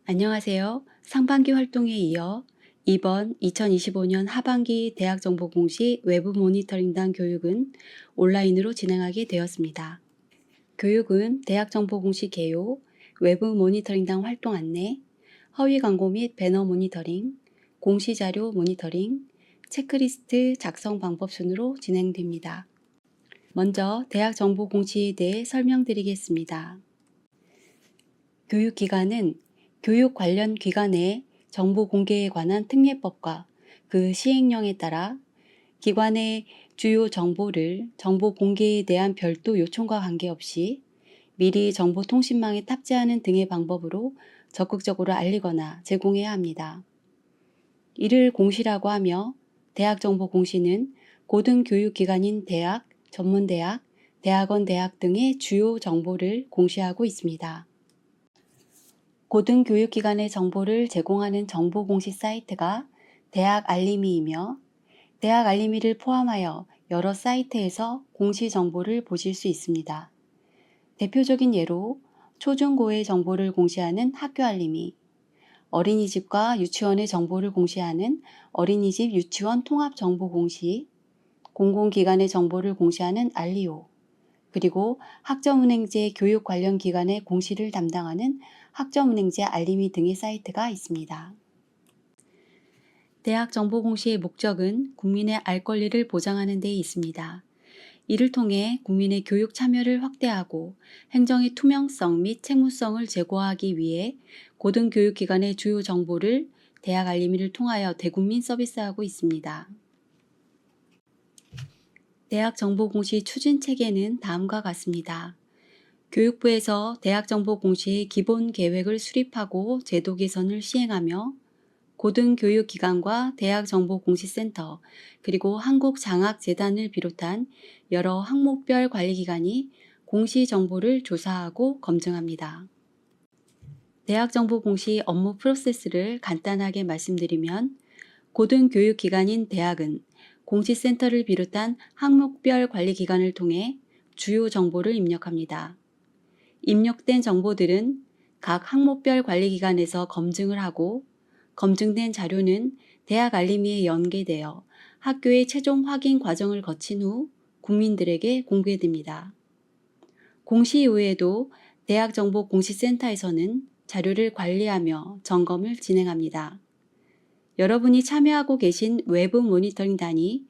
안녕하세요. 상반기 활동에 이어 이번 2025년 하반기 대학정보공시 외부 모니터링단 교육은 온라인으로 진행하게 되었습니다. 교육은 대학정보공시 개요, 외부 모니터링단 활동 안내, 허위 광고 및 배너 모니터링, 공시자료 모니터링, 체크리스트 작성 방법 순으로 진행됩니다. 먼저 대학정보공시에 대해 설명드리겠습니다. 교육기관은 교육 관련 기관의 정보 공개에 관한 특례법과 그 시행령에 따라 기관의 주요 정보를 정보 공개에 대한 별도 요청과 관계없이 미리 정보통신망에 탑재하는 등의 방법으로 적극적으로 알리거나 제공해야 합니다. 이를 공시라고 하며 대학정보공시는 고등교육기관인 대학, 전문대학, 대학원 대학 등의 주요 정보를 공시하고 있습니다. 고등교육기관의 정보를 제공하는 정보공시 사이트가 대학 알림이이며 대학 알림이를 포함하여 여러 사이트에서 공시 정보를 보실 수 있습니다. 대표적인 예로 초중고의 정보를 공시하는 학교 알림이, 어린이집과 유치원의 정보를 공시하는 어린이집 유치원 통합정보공시, 공공기관의 정보를 공시하는 알리오, 그리고 학점은행제 교육 관련 기관의 공시를 담당하는 학점은행제 알림이 등의 사이트가 있습니다. 대학 정보공시의 목적은 국민의 알 권리를 보장하는 데 있습니다. 이를 통해 국민의 교육 참여를 확대하고 행정의 투명성 및 책무성을 제고하기 위해 고등교육기관의 주요 정보를 대학 알림이를 통하여 대국민 서비스하고 있습니다. 대학 정보공시 추진 체계는 다음과 같습니다. 교육부에서 대학정보공시의 기본 계획을 수립하고 제도 개선을 시행하며 고등교육기관과 대학정보공시센터 그리고 한국장학재단을 비롯한 여러 항목별 관리기관이 공시 정보를 조사하고 검증합니다. 대학정보공시 업무 프로세스를 간단하게 말씀드리면 고등교육기관인 대학은 공시센터를 비롯한 항목별 관리기관을 통해 주요 정보를 입력합니다. 입력된 정보들은 각 항목별 관리기관에서 검증을 하고 검증된 자료는 대학 알림이에 연계되어 학교의 최종 확인 과정을 거친 후 국민들에게 공개됩니다. 공시 이후에도 대학정보공시센터에서는 자료를 관리하며 점검을 진행합니다. 여러분이 참여하고 계신 외부 모니터링단이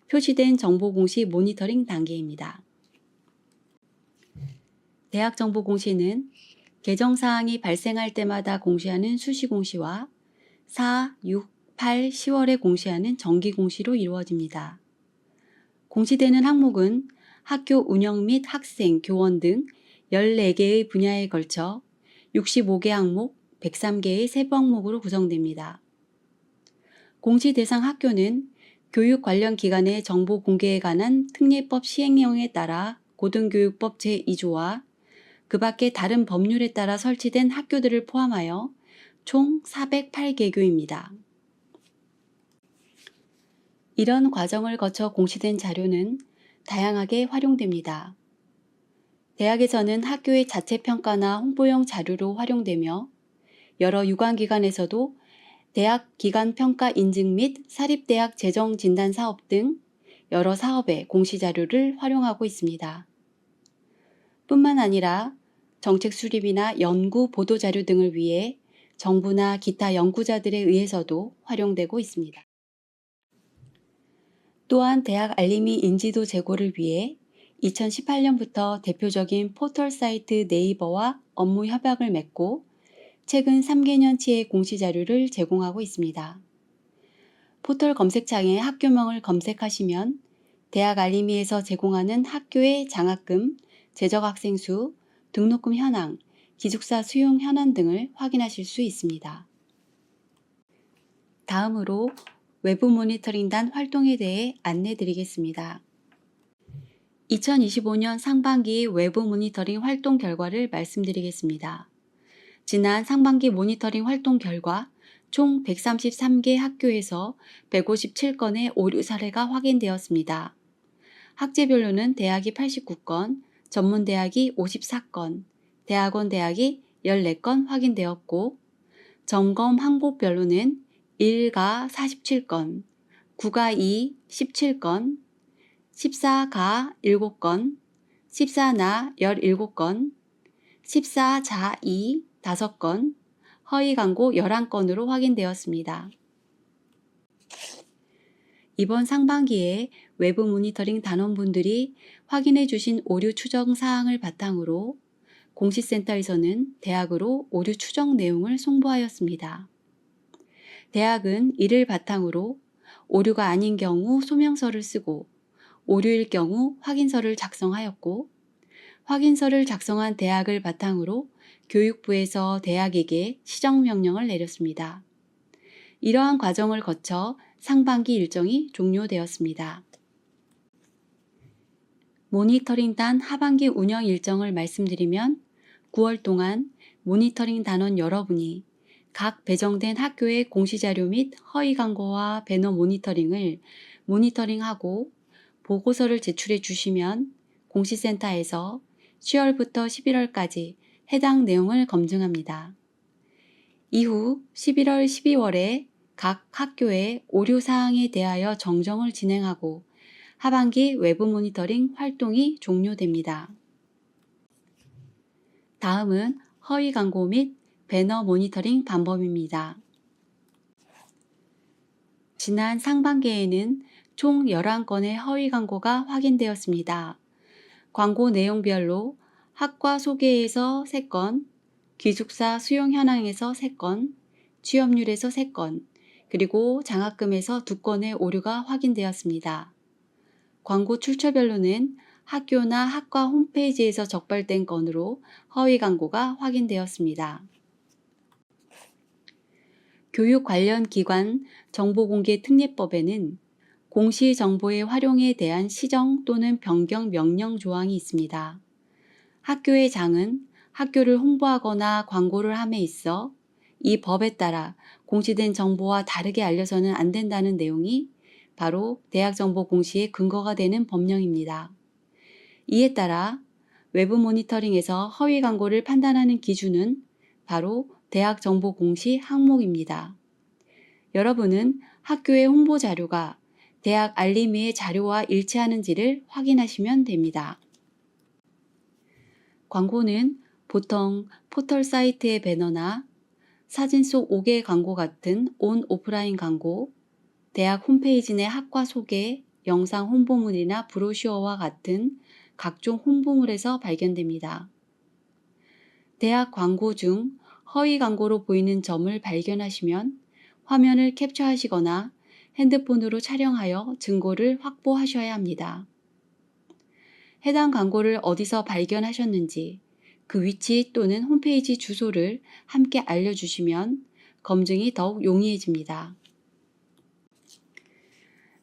표시된 정보공시 모니터링 단계입니다. 대학정보공시는 개정사항이 발생할 때마다 공시하는 수시공시와 4, 6, 8, 10월에 공시하는 정기공시로 이루어집니다. 공시되는 항목은 학교 운영 및 학생, 교원 등 14개의 분야에 걸쳐 65개 항목, 103개의 세부 항목으로 구성됩니다. 공시 대상 학교는 교육 관련 기관의 정보 공개에 관한 특례법 시행령에 따라 고등교육법 제2조와 그 밖의 다른 법률에 따라 설치된 학교들을 포함하여 총 408개교입니다. 이런 과정을 거쳐 공시된 자료는 다양하게 활용됩니다. 대학에서는 학교의 자체 평가나 홍보용 자료로 활용되며 여러 유관기관에서도 대학 기관 평가 인증 및 사립대학 재정 진단 사업 등 여러 사업의 공시 자료를 활용하고 있습니다. 뿐만 아니라 정책 수립이나 연구 보도 자료 등을 위해 정부나 기타 연구자들에 의해서도 활용되고 있습니다. 또한 대학 알림이 인지도 제고를 위해 2018년부터 대표적인 포털 사이트 네이버와 업무 협약을 맺고 최근 3개년치의 공시 자료를 제공하고 있습니다. 포털 검색창에 학교명을 검색하시면 대학 알림이에서 제공하는 학교의 장학금, 재적 학생 수, 등록금 현황, 기숙사 수용 현황 등을 확인하실 수 있습니다. 다음으로 외부 모니터링단 활동에 대해 안내 드리겠습니다. 2025년 상반기 외부 모니터링 활동 결과를 말씀드리겠습니다. 지난 상반기 모니터링 활동 결과 총 133개 학교에서 157건의 오류 사례가 확인되었습니다. 학제별로는 대학이 89건, 전문대학이 54건, 대학원 대학이 14건 확인되었고 점검 항목별로는 1가 47건, 9가 2, 17건, 14가 7건, 14나 17건, 14자 2, 5건, 허위 광고 11건으로 확인되었습니다. 이번 상반기에 외부 모니터링 단원분들이 확인해 주신 오류 추정 사항을 바탕으로 공시센터에서는 대학으로 오류 추정 내용을 송부하였습니다. 대학은 이를 바탕으로 오류가 아닌 경우 소명서를 쓰고 오류일 경우 확인서를 작성하였고, 확인서를 작성한 대학을 바탕으로 교육부에서 대학에게 시정명령을 내렸습니다. 이러한 과정을 거쳐 상반기 일정이 종료되었습니다. 모니터링단 하반기 운영 일정을 말씀드리면 9월 동안 모니터링 단원 여러분이 각 배정된 학교의 공시자료 및 허위 광고와 배너 모니터링을 모니터링하고 보고서를 제출해 주시면 공시센터에서 10월부터 11월까지 해당 내용을 검증합니다. 이후 11월, 12월에 각 학교의 오류 사항에 대하여 정정을 진행하고 하반기 외부 모니터링 활동이 종료됩니다. 다음은 허위 광고 및 배너 모니터링 방법입니다. 지난 상반기에는 총 11건의 허위 광고가 확인되었습니다. 광고 내용별로 학과 소개에서 3건, 기숙사 수용 현황에서 3건, 취업률에서 3건, 그리고 장학금에서 2건의 오류가 확인되었습니다. 광고 출처별로는 학교나 학과 홈페이지에서 적발된 건으로 허위 광고가 확인되었습니다. 교육 관련 기관 정보공개특례법에는 공시정보의 활용에 대한 시정 또는 변경 명령 조항이 있습니다. 학교의 장은 학교를 홍보하거나 광고를 함에 있어 이 법에 따라 공시된 정보와 다르게 알려서는 안 된다는 내용이 바로 대학정보 공시의 근거가 되는 법령입니다. 이에 따라 외부 모니터링에서 허위 광고를 판단하는 기준은 바로 대학정보 공시 항목입니다. 여러분은 학교의 홍보 자료가 대학 알림위의 자료와 일치하는지를 확인하시면 됩니다. 광고는 보통 포털 사이트의 배너나 사진 속 5개 광고 같은 온 오프라인 광고, 대학 홈페이지 내 학과 소개, 영상 홍보물이나 브로슈어와 같은 각종 홍보물에서 발견됩니다. 대학 광고 중 허위 광고로 보이는 점을 발견하시면 화면을 캡처하시거나 핸드폰으로 촬영하여 증거를 확보하셔야 합니다. 해당 광고를 어디서 발견하셨는지 그 위치 또는 홈페이지 주소를 함께 알려주시면 검증이 더욱 용이해집니다.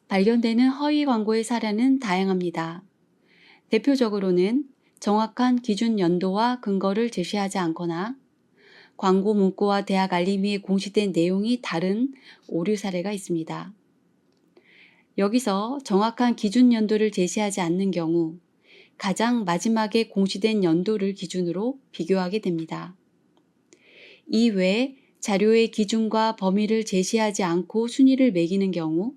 발견되는 허위 광고의 사례는 다양합니다. 대표적으로는 정확한 기준 연도와 근거를 제시하지 않거나 광고 문구와 대학 알림위에 공시된 내용이 다른 오류 사례가 있습니다. 여기서 정확한 기준 연도를 제시하지 않는 경우 가장 마지막에 공시된 연도를 기준으로 비교하게 됩니다. 이외에 자료의 기준과 범위를 제시하지 않고 순위를 매기는 경우,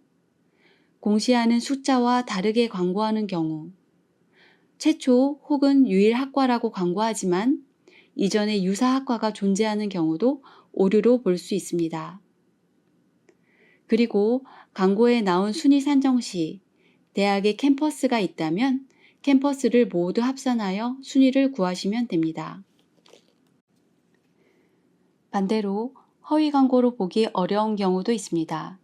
공시하는 숫자와 다르게 광고하는 경우, 최초 혹은 유일 학과라고 광고하지만 이전에 유사 학과가 존재하는 경우도 오류로 볼 수 있습니다. 그리고 광고에 나온 순위 산정 시 대학에 캠퍼스가 있다면 캠퍼스를 모두 합산하여 순위를 구하시면 됩니다. 반대로 허위 광고로 보기 어려운 경우도 있습니다.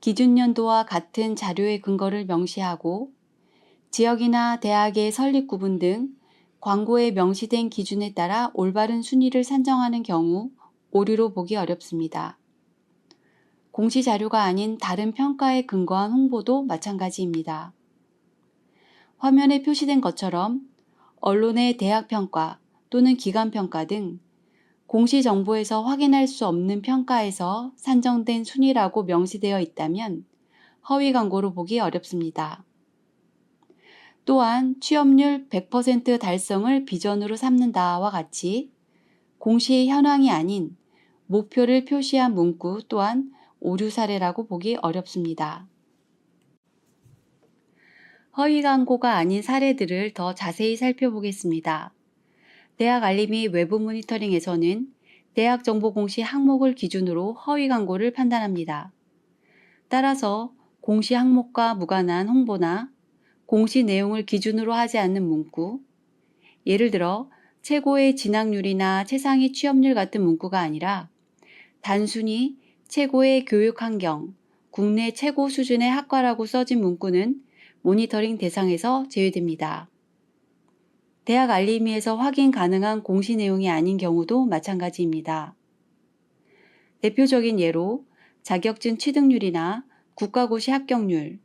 기준 연도와 같은 자료의 근거를 명시하고 지역이나 대학의 설립 구분 등 광고에 명시된 기준에 따라 올바른 순위를 산정하는 경우 오류로 보기 어렵습니다. 공시 자료가 아닌 다른 평가에 근거한 홍보도 마찬가지입니다. 화면에 표시된 것처럼 언론의 대학 평가 또는 기관 평가 등 공시 정보에서 확인할 수 없는 평가에서 산정된 순위라고 명시되어 있다면 허위 광고로 보기 어렵습니다. 또한 취업률 100% 달성을 비전으로 삼는다와 같이 공시의 현황이 아닌 목표를 표시한 문구 또한 오류 사례라고 보기 어렵습니다. 허위 광고가 아닌 사례들을 더 자세히 살펴보겠습니다. 대학 알림이 외부 모니터링에서는 대학 정보 공시 항목을 기준으로 허위 광고를 판단합니다. 따라서 공시 항목과 무관한 홍보나 공시 내용을 기준으로 하지 않는 문구, 예를 들어 최고의 진학률이나 최상위 취업률 같은 문구가 아니라 단순히 최고의 교육 환경, 국내 최고 수준의 학과라고 써진 문구는 모니터링 대상에서 제외됩니다. 대학 알림이에서 확인 가능한 공시 내용이 아닌 경우도 마찬가지입니다. 대표적인 예로 자격증 취득률이나 국가고시 합격률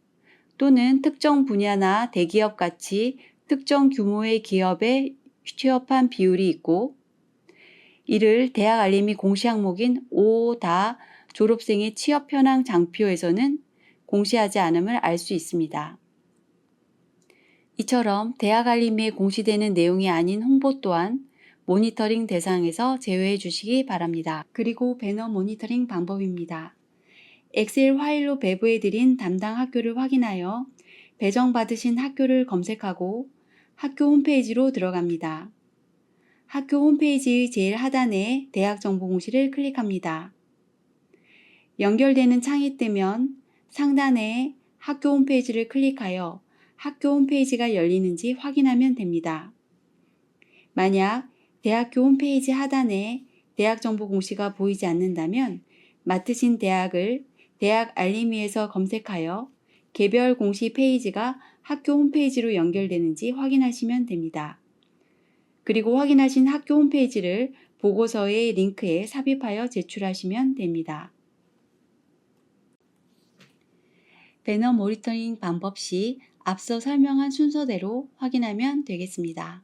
또는 특정 분야나 대기업 같이 특정 규모의 기업에 취업한 비율이 있고 이를 대학 알림이 공시 항목인 5다 졸업생의 취업 현황 장표에서는 공시하지 않음을 알 수 있습니다. 이처럼 대학 알림에 공시되는 내용이 아닌 홍보 또한 모니터링 대상에서 제외해 주시기 바랍니다. 그리고 배너 모니터링 방법입니다. 엑셀 파일로 배부해 드린 담당 학교를 확인하여 배정받으신 학교를 검색하고 학교 홈페이지로 들어갑니다. 학교 홈페이지의 제일 하단에 대학 정보 공시를 클릭합니다. 연결되는 창이 뜨면 상단에 학교 홈페이지를 클릭하여 학교 홈페이지가 열리는지 확인하면 됩니다. 만약 대학교 홈페이지 하단에 대학 정보 공시가 보이지 않는다면 맡으신 대학을 대학 알림이에서 검색하여 개별 공시 페이지가 학교 홈페이지로 연결되는지 확인하시면 됩니다. 그리고 확인하신 학교 홈페이지를 보고서의 링크에 삽입하여 제출하시면 됩니다. 배너 모니터링 방법 시 앞서 설명한 순서대로 확인하면 되겠습니다.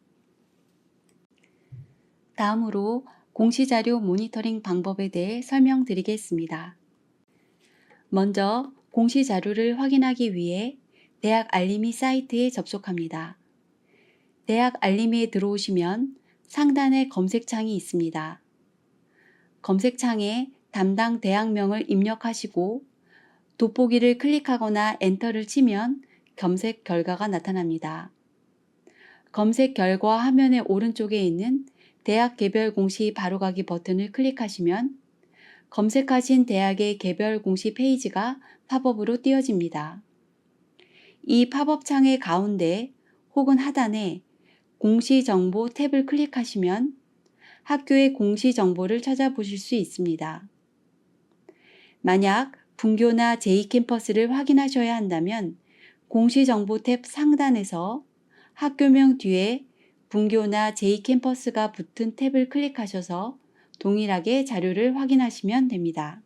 다음으로 공시자료 모니터링 방법에 대해 설명드리겠습니다. 먼저 공시자료를 확인하기 위해 대학 알림이 사이트에 접속합니다. 대학 알림이에 들어오시면 상단에 검색창이 있습니다. 검색창에 담당 대학명을 입력하시고 돋보기를 클릭하거나 엔터를 치면 검색 결과가 나타납니다. 검색 결과 화면의 오른쪽에 있는 대학 개별 공시 바로가기 버튼을 클릭하시면 검색하신 대학의 개별 공시 페이지가 팝업으로 띄어집니다. 이 팝업 창의 가운데 혹은 하단에 공시 정보 탭을 클릭하시면 학교의 공시 정보를 찾아보실 수 있습니다. 만약 분교나 제2캠퍼스를 확인하셔야 한다면 공시정보 탭 상단에서 학교명 뒤에 분교나 제2캠퍼스가 붙은 탭을 클릭하셔서 동일하게 자료를 확인하시면 됩니다.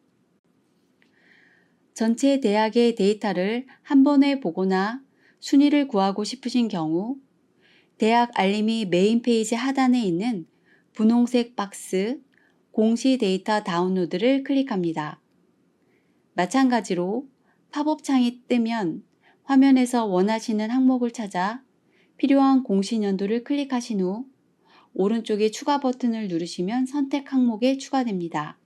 전체 대학의 데이터를 한 번에 보거나 순위를 구하고 싶으신 경우 대학 알림이 메인 페이지 하단에 있는 분홍색 박스 공시 데이터 다운로드를 클릭합니다. 마찬가지로 팝업 창이 뜨면 화면에서 원하시는 항목을 찾아 필요한 공시 연도를 클릭하신 후 오른쪽에 추가 버튼을 누르시면 선택 항목에 추가됩니다.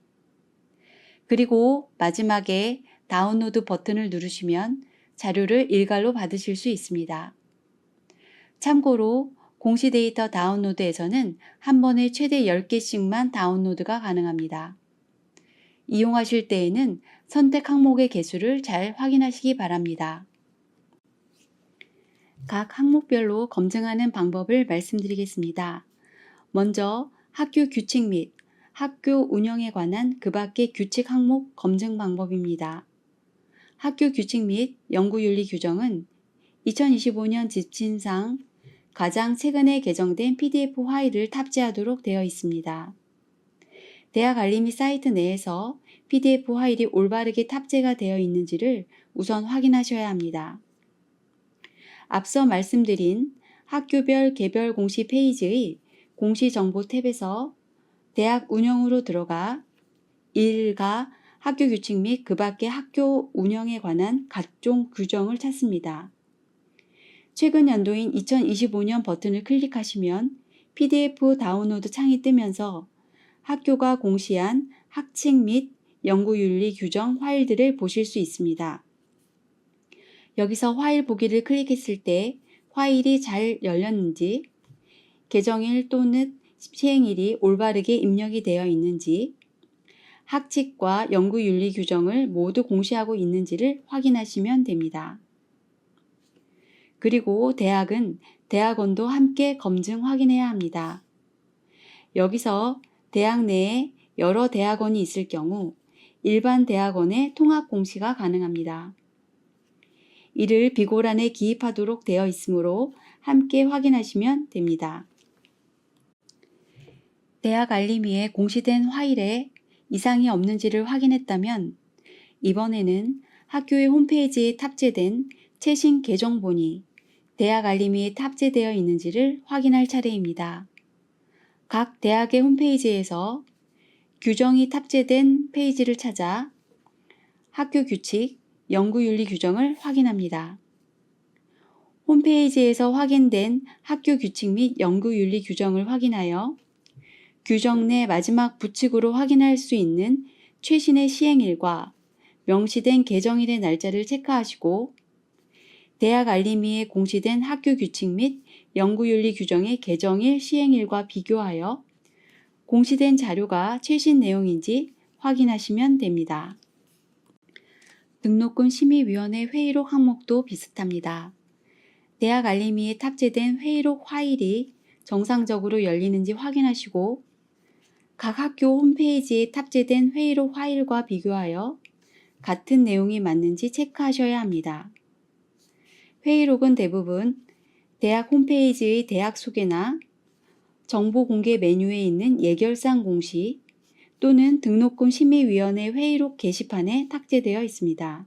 그리고 마지막에 다운로드 버튼을 누르시면 자료를 일괄로 받으실 수 있습니다. 참고로 공시 데이터 다운로드에서는 한 번에 최대 10개씩만 다운로드가 가능합니다. 이용하실 때에는 선택 항목의 개수를 잘 확인하시기 바랍니다. 각 항목별로 검증하는 방법을 말씀드리겠습니다. 먼저 학교 규칙 및 학교 운영에 관한 그 밖의 규칙 항목 검증 방법입니다. 학교 규칙 및 연구윤리 규정은 2025년 지침상 가장 최근에 개정된 PDF 파일을 탑재하도록 되어 있습니다. 대학 알림이 사이트 내에서 PDF 파일이 올바르게 탑재가 되어 있는지를 우선 확인하셔야 합니다. 앞서 말씀드린 학교별 개별 공시 페이지의 공시정보 탭에서 대학 운영으로 들어가 1가 학교 규칙 및 그 밖의 학교 운영에 관한 각종 규정을 찾습니다. 최근 연도인 2025년 버튼을 클릭하시면 PDF 다운로드 창이 뜨면서 학교가 공시한 학칙 및 연구윤리 규정 파일들을 보실 수 있습니다. 여기서 파일 보기를 클릭했을 때 파일이 잘 열렸는지, 개정일 또는 시행일이 올바르게 입력이 되어 있는지, 학칙과 연구윤리 규정을 모두 공시하고 있는지를 확인하시면 됩니다. 그리고 대학원도 함께 검증 확인해야 합니다. 여기서 대학 내에 여러 대학원이 있을 경우 일반 대학원의 통합 공시가 가능합니다. 이를 비고란에 기입하도록 되어 있으므로 함께 확인하시면 됩니다. 대학 알림이에 공시된 파일에 이상이 없는지를 확인했다면 이번에는 학교의 홈페이지에 탑재된 최신 개정본이 대학 알림이에 탑재되어 있는지를 확인할 차례입니다. 각 대학의 홈페이지에서 규정이 탑재된 페이지를 찾아 학교 규칙, 연구윤리 규정을 확인합니다. 홈페이지에서 확인된 학교 규칙 및 연구윤리 규정을 확인하여 규정 내 마지막 부칙으로 확인할 수 있는 최신의 시행일과 명시된 개정일의 날짜를 체크하시고 대학 알림이에 공시된 학교 규칙 및 연구윤리 규정의 개정일, 시행일과 비교하여 공시된 자료가 최신 내용인지 확인하시면 됩니다. 등록금 심의위원회 회의록 항목도 비슷합니다. 대학 알림이에 탑재된 회의록 파일이 정상적으로 열리는지 확인하시고 각 학교 홈페이지에 탑재된 회의록 파일과 비교하여 같은 내용이 맞는지 체크하셔야 합니다. 회의록은 대부분 대학 홈페이지의 대학 소개나 정보 공개 메뉴에 있는 예결상 공시 또는 등록금 심의위원회 회의록 게시판에 탑재되어 있습니다.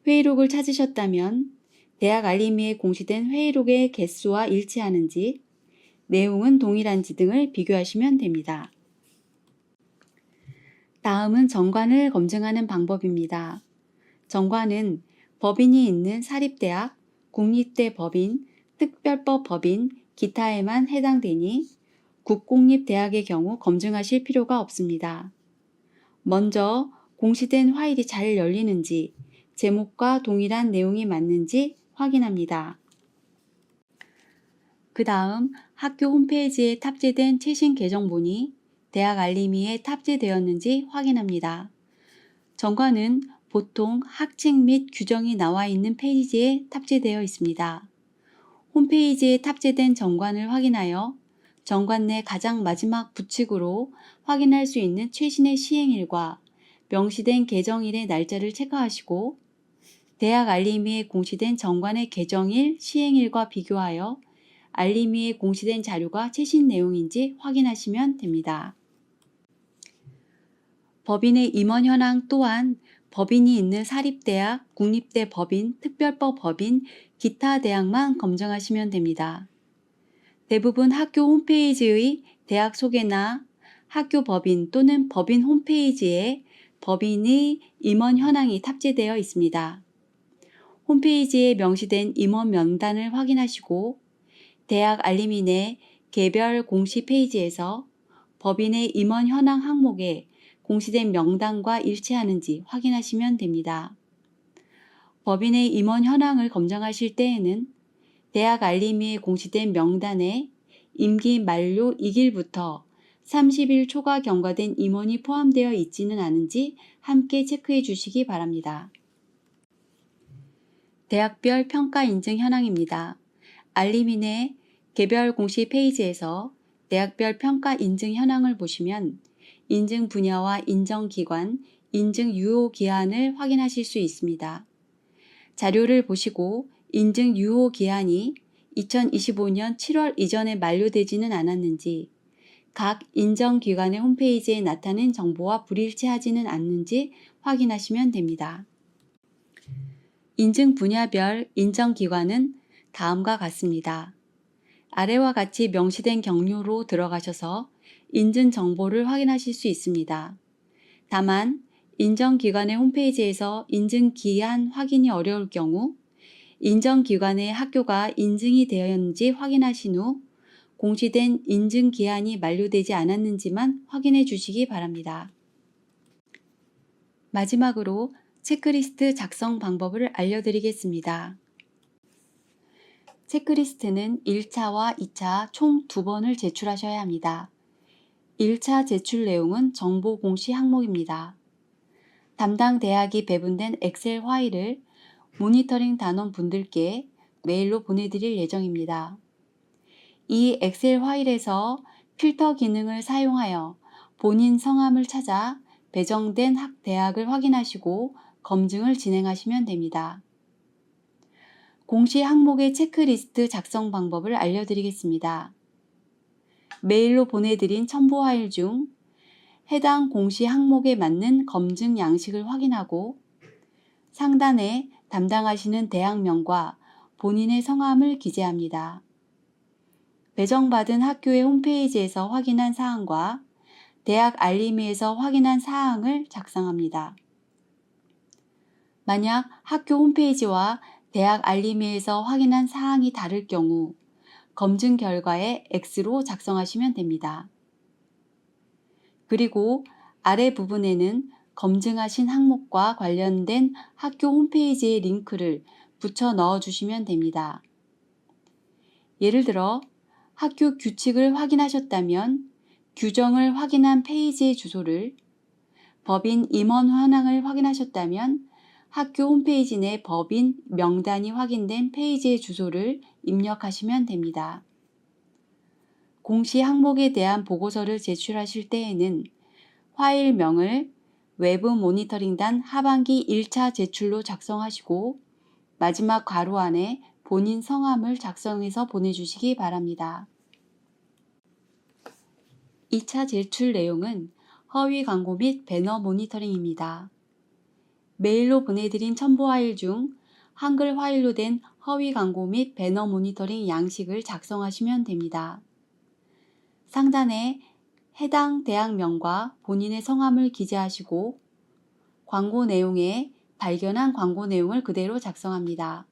회의록을 찾으셨다면 대학 알림이에 공시된 회의록의 개수와 일치하는지, 내용은 동일한지 등을 비교하시면 됩니다. 다음은 정관을 검증하는 방법입니다. 정관은 법인이 있는 사립대학, 국립대 법인, 특별법 법인, 기타에만 해당되니 국공립대학의 경우 검증하실 필요가 없습니다. 먼저 공시된 파일이 잘 열리는지, 제목과 동일한 내용이 맞는지 확인합니다. 그 다음 학교 홈페이지에 탑재된 최신 개정본이 대학 알림이에 탑재되었는지 확인합니다. 정관은 보통 학칙 및 규정이 나와 있는 페이지에 탑재되어 있습니다. 홈페이지에 탑재된 정관을 확인하여 정관 내 가장 마지막 부칙으로 확인할 수 있는 최신의 시행일과 명시된 개정일의 날짜를 체크하시고 대학 알림이에 공시된 정관의 개정일, 시행일과 비교하여 알림이에 공시된 자료가 최신 내용인지 확인하시면 됩니다. 법인의 임원 현황 또한 법인이 있는 사립대학, 국립대 법인, 특별법 법인, 기타 대학만 검증하시면 됩니다. 대부분 학교 홈페이지의 대학 소개나 학교 법인 또는 법인 홈페이지에 법인의 임원 현황이 탑재되어 있습니다. 홈페이지에 명시된 임원 명단을 확인하시고 대학 알림이 내 개별 공시 페이지에서 법인의 임원 현황 항목에 공시된 명단과 일치하는지 확인하시면 됩니다. 법인의 임원 현황을 검증하실 때에는 대학 알림이에 공시된 명단에 임기 만료 2일부터 30일 초가 경과된 임원이 포함되어 있지는 않은지 함께 체크해 주시기 바랍니다. 대학별 평가 인증 현황입니다. 알림이 내 개별 공시 페이지에서 대학별 평가 인증 현황을 보시면 인증 분야와 인정 기관, 인증 유효 기한을 확인하실 수 있습니다. 자료를 보시고 인증 유효 기한이 2025년 7월 이전에 만료되지는 않았는지, 각 인정기관의 홈페이지에 나타낸 정보와 불일치하지는 않는지 확인하시면 됩니다. 인증 분야별 인정기관은 다음과 같습니다. 아래와 같이 명시된 경로로 들어가셔서 인증 정보를 확인하실 수 있습니다. 다만 인정기관의 홈페이지에서 인증기한 확인이 어려울 경우 인정기관의 학교가 인증이 되었는지 확인하신 후 공시된 인증기한이 만료되지 않았는지만 확인해 주시기 바랍니다. 마지막으로 체크리스트 작성 방법을 알려드리겠습니다. 체크리스트는 1차와 2차 총 2번을 제출하셔야 합니다. 1차 제출 내용은 정보 공시 항목입니다. 담당 대학이 배분된 엑셀 파일을 모니터링 단원분들께 메일로 보내드릴 예정입니다. 이 엑셀 파일에서 필터 기능을 사용하여 본인 성함을 찾아 배정된 대학을 확인하시고 검증을 진행하시면 됩니다. 공시 항목의 체크리스트 작성 방법을 알려드리겠습니다. 메일로 보내드린 첨부 파일 중 해당 공시 항목에 맞는 검증 양식을 확인하고 상단에 담당하시는 대학명과 본인의 성함을 기재합니다. 배정받은 학교의 홈페이지에서 확인한 사항과 대학 알림이에서 확인한 사항을 작성합니다. 만약 학교 홈페이지와 대학 알림이에서 확인한 사항이 다를 경우 검증 결과에 X로 작성하시면 됩니다. 그리고 아래 부분에는 검증하신 항목과 관련된 학교 홈페이지의 링크를 붙여 넣어 주시면 됩니다. 예를 들어 학교 규칙을 확인하셨다면 규정을 확인한 페이지의 주소를, 법인 임원 현황을 확인하셨다면 학교 홈페이지 내 법인 명단이 확인된 페이지의 주소를 입력하시면 됩니다. 공시 항목에 대한 보고서를 제출하실 때에는 파일명을 외부 모니터링단 하반기 1차 제출로 작성하시고 마지막 괄호 안에 본인 성함을 작성해서 보내주시기 바랍니다. 2차 제출 내용은 허위 광고 및 배너 모니터링입니다. 메일로 보내드린 첨부 파일 중 한글 파일로 된 허위 광고 및 배너 모니터링 양식을 작성하시면 됩니다. 상단에 해당 대학명과 본인의 성함을 기재하시고 광고 내용에 발견한 광고 내용을 그대로 작성합니다.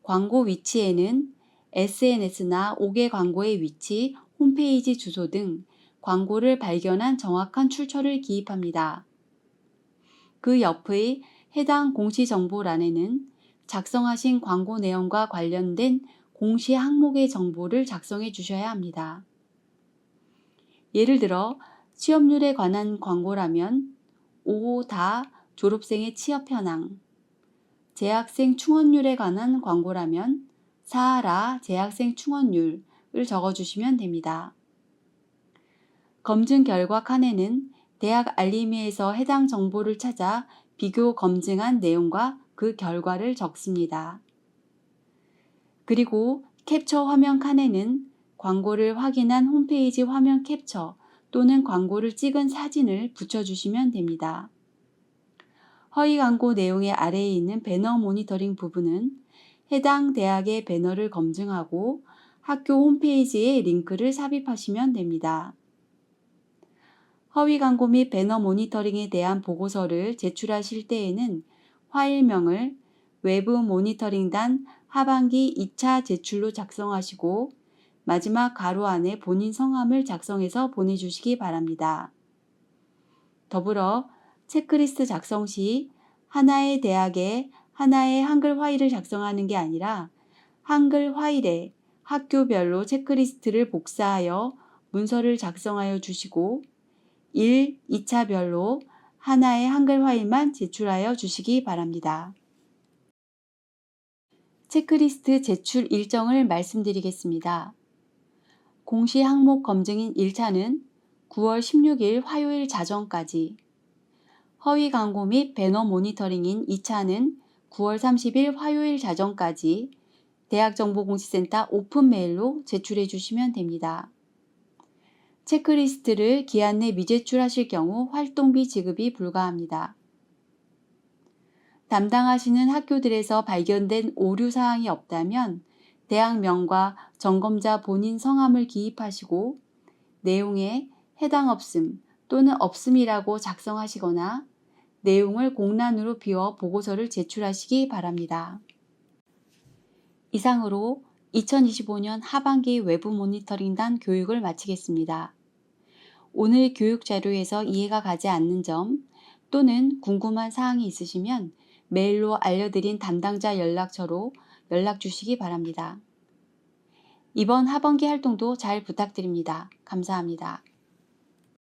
광고 위치에는 SNS나 5개 광고의 위치, 홈페이지 주소 등 광고를 발견한 정확한 출처를 기입합니다. 그 옆의 해당 공시정보란에는 작성하신 광고 내용과 관련된 공시 항목의 정보를 작성해 주셔야 합니다. 예를 들어 취업률에 관한 광고라면 오다 졸업생의 취업 현황, 재학생 충원율에 관한 광고라면 사라 재학생 충원율을 적어주시면 됩니다. 검증 결과 칸에는 대학 알림이에서 해당 정보를 찾아 비교 검증한 내용과 그 결과를 적습니다. 그리고 캡처 화면 칸에는 광고를 확인한 홈페이지 화면 캡처 또는 광고를 찍은 사진을 붙여주시면 됩니다. 허위 광고 내용의 아래에 있는 배너 모니터링 부분은 해당 대학의 배너를 검증하고 학교 홈페이지에 링크를 삽입하시면 됩니다. 허위 광고 및 배너 모니터링에 대한 보고서를 제출하실 때에는 파일명을 외부 모니터링단 하반기 2차 제출로 작성하시고 마지막 괄호 안에 본인 성함을 작성해서 보내주시기 바랍니다. 더불어 체크리스트 작성 시 하나의 대학에 하나의 한글 파일을 작성하는 게 아니라 한글 파일에 학교별로 체크리스트를 복사하여 문서를 작성하여 주시고 1, 2차별로 하나의 한글 파일만 제출하여 주시기 바랍니다. 체크리스트 제출 일정을 말씀드리겠습니다. 공시 항목 검증인 1차는 9월 16일 화요일 자정까지, 허위 광고 및 배너 모니터링인 2차는 9월 30일 화요일 자정까지 대학정보공시센터 오픈 메일로 제출해 주시면 됩니다. 체크리스트를 기한 내 미제출하실 경우 활동비 지급이 불가합니다. 담당하시는 학교들에서 발견된 오류 사항이 없다면 대학명과 점검자 본인 성함을 기입하시고 내용에 해당 없음 또는 없음이라고 작성하시거나 내용을 공란으로 비워 보고서를 제출하시기 바랍니다. 이상으로 2025년 하반기 외부 모니터링단 교육을 마치겠습니다. 오늘 교육 자료에서 이해가 가지 않는 점 또는 궁금한 사항이 있으시면 메일로 알려드린 담당자 연락처로 연락 주시기 바랍니다. 이번 하반기 활동도 잘 부탁드립니다. 감사합니다.